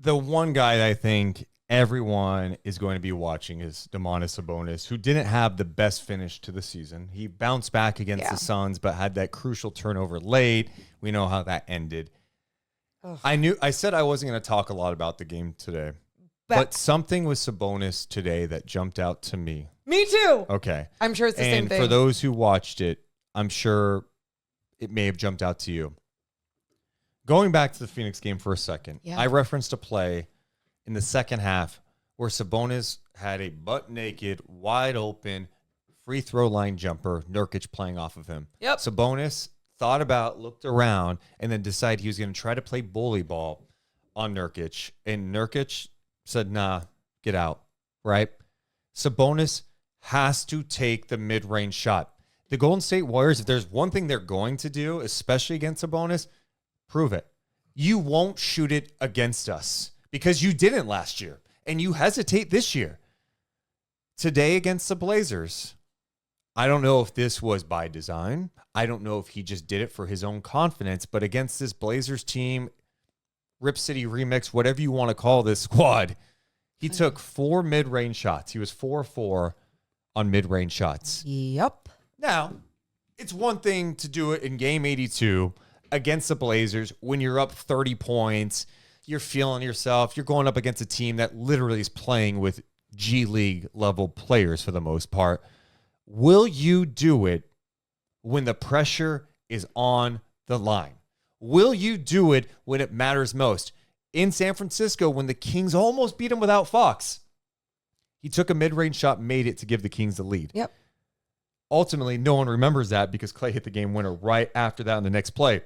The one guy that I think everyone is going to be watching is Domas Sabonis, who didn't have the best finish to the season. He bounced back against the Suns, but had that crucial turnover late. We know how that ended. Ugh. I said I wasn't going to talk a lot about the game today, but something with Sabonis today that jumped out to me. Me too. Okay. I'm sure it's the same thing. And for those who watched it, I'm sure it may have jumped out to you. Going back to the Phoenix game for a second, I referenced a play in the second half where Sabonis had a butt-naked, wide-open, free throw line jumper, Nurkic playing off of him. Yep. Sabonis thought about, looked around, and then decided he was going to try to play bully ball on Nurkic. And Nurkic said, nah, get out, right? Sabonis has to take the mid-range shot. The Golden State Warriors, if there's one thing they're going to do, especially against Sabonis, prove it. You won't shoot it against us because you didn't last year, and you hesitate this year. Today against the Blazers, I don't know if this was by design. I don't know if he just did it for his own confidence, but against this Blazers team, Rip City Remix, whatever you want to call this squad, he took 4 mid-range shots. He was 4-4 on mid-range shots. Yep. Now, it's one thing to do it in game 82 against the Blazers when you're up 30 points, you're feeling yourself, you're going up against a team that literally is playing with G League level players for the most part. Will you do it when the pressure is on the line? Will you do it when it matters most? In San Francisco, when the Kings almost beat him without Fox, he took a mid-range shot, made it to give the Kings the lead. Yep. Ultimately, no one remembers that because Klay hit the game winner right after that on the next play.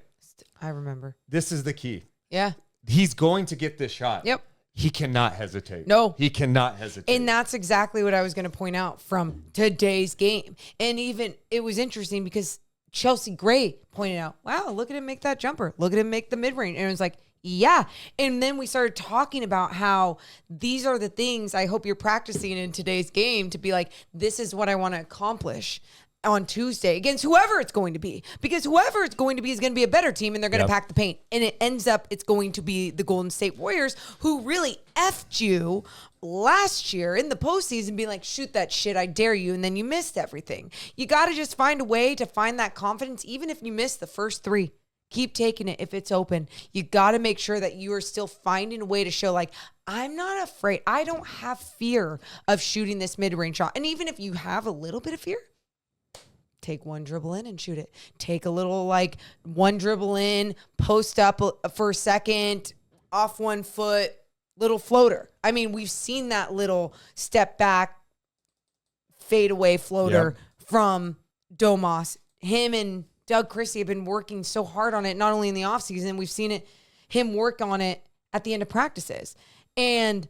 I remember. This is the key. Yeah. He's going to get this shot. Yep. He cannot hesitate. No. He cannot hesitate. And that's exactly what I was going to point out from today's game. And even it was interesting because Chelsea Gray pointed out, wow, look at him make that jumper. Look at him make the mid-range. And it was like, yeah. And then we started talking about how these are the things I hope you're practicing in today's game to be like, this is what I want to accomplish on Tuesday against whoever it's going to be, because whoever it's going to be is going to be a better team and they're going to pack the paint. And it ends up, it's going to be the Golden State Warriors who really effed you last year in the postseason, being like, shoot that shit, I dare you. And then you missed everything. You got to just find a way to find that confidence. Even if you miss the first 3, keep taking it. If it's open, you got to make sure that you are still finding a way to show like, I'm not afraid. I don't have fear of shooting this mid-range shot. And even if you have a little bit of fear, take one dribble in and shoot it. Take a little like one dribble in, post up for a second, off one foot, little floater. I mean, we've seen that little step back, fade away floater from Domas. Him and Doug Christie have been working so hard on it, not only in the offseason, we've seen him work on it at the end of practices. And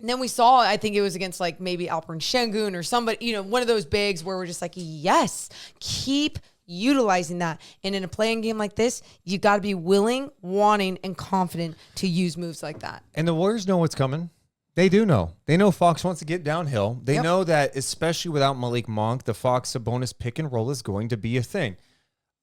then we saw, I think it was against like maybe Alperen Şengün or somebody, one of those bigs where we're just like, yes, keep utilizing that. And in a playing game like this, you got to be willing, wanting, and confident to use moves like that. And the Warriors know what's coming. They do know. They know Fox wants to get downhill. They know that, especially without Malik Monk, the Fox-Sabonis pick and roll is going to be a thing.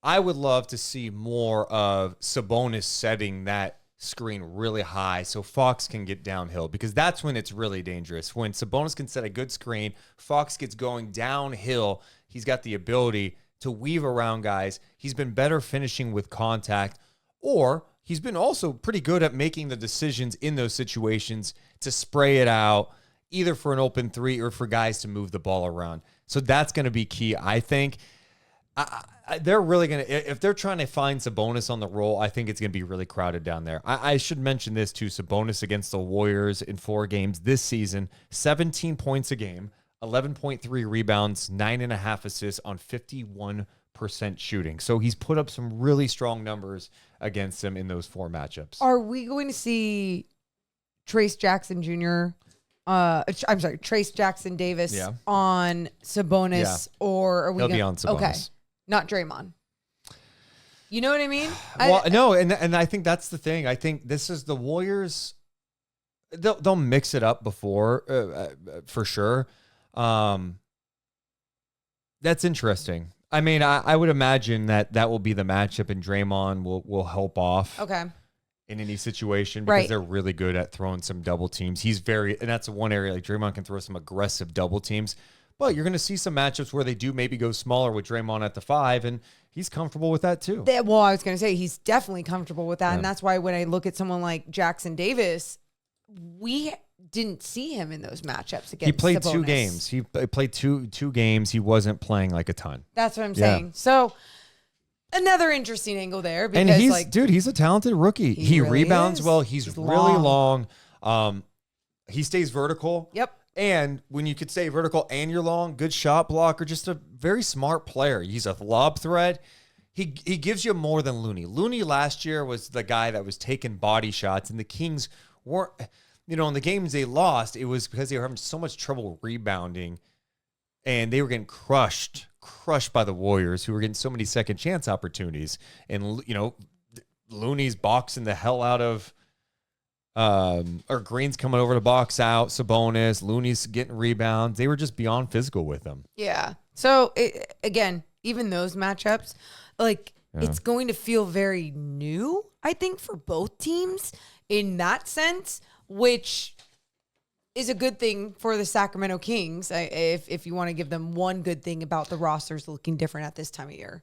I would love to see more of Sabonis setting that screen really high so Fox can get downhill, because that's when it's really dangerous. When Sabonis can set a good screen, Fox gets going downhill. He's got the ability to weave around guys. He's been better finishing with contact, or he's been also pretty good at making the decisions in those situations to spray it out, either for an open 3 or for guys to move the ball around. So that's going to be key, I think. They're really going to, if they're trying to find Sabonis on the roll, I think it's going to be really crowded down there. I should mention this too. Sabonis against the Warriors in 4 games this season, 17 points a game, 11.3 rebounds, 9.5 assists on 51% shooting. So he's put up some really strong numbers against him in those 4 matchups. Are we going to see Trace Jackson Jr., Trace Jackson Davis on Sabonis, or are we He'll be on Sabonis. Okay. Not Draymond. You know what I mean? No, and I think that's the thing. I think this is the Warriors. They'll mix it up before, for sure. That's interesting. I mean, I would imagine that will be the matchup, and Draymond will help off. Okay. in any situation because Right. they're really good at throwing some double teams. And that's one area like Draymond can throw some aggressive double teams. But you're going to see some matchups where they do maybe go smaller with Draymond at the 5, and he's comfortable with that too. Well, I was going to say he's definitely comfortable with that. Yeah. And that's why when I look at someone like Jackson Davis, we didn't see him in those matchups against He played Sabonis. 2 games. He played two games. He wasn't playing like a ton. That's what I'm Yeah. saying. So another interesting angle there because And he's a talented rookie. He really rebounds is. well. He's really long. He stays vertical. Yep. And when you could stay vertical and you're long, good shot blocker, just a very smart player. He's a lob threat. He gives you more than Looney. Looney last year was the guy that was taking body shots, and the Kings weren't, in the games they lost, it was because they were having so much trouble rebounding, and they were getting crushed by the Warriors, who were getting so many second chance opportunities. And, Looney's boxing the hell out of, or Green's coming over to box out Sabonis. Looney's getting rebounds. They were just beyond physical with him. Yeah. So again, even those matchups, it's going to feel very new, I think, for both teams in that sense, which is a good thing for the Sacramento Kings. If you want to give them one good thing about the rosters looking different at this time of year.